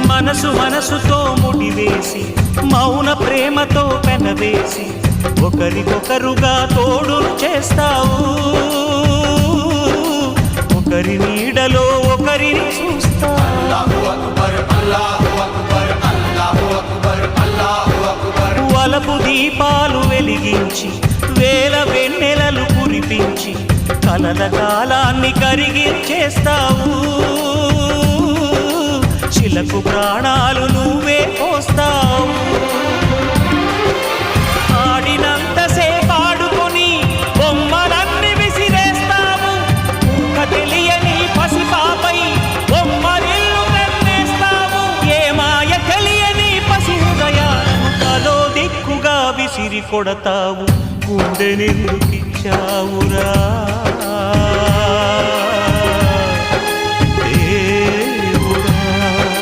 మనసు మనసుతో ముడివేసి మౌన ప్రేమతో పెనవేసి ఒకరికొకరుగా తోడును చేస్తావు. ఒకరి నీడలో ఒకరిని చూస్తావు. వలపు దీపాలు వెలిగించి వేల వెన్నెలలు కురిపించి కలల కాలాన్ని కరిగించేస్తావు. శిలకు ప్రాణాలు నువ్వే పోస్తావు. ఆడినంతసేపు ఆడుకొని బొమ్మలన్నీ విసిరేస్తావు. ఊహ తెలియని పసిపాపై బొమ్మరిల్లు వెన్నేస్తావు. ఏ మాయ తెలియని పసి హృదయాలను తలో దిక్కుగా విసిరి కొడతావు. గుండెనెందుకిచ్చావురా?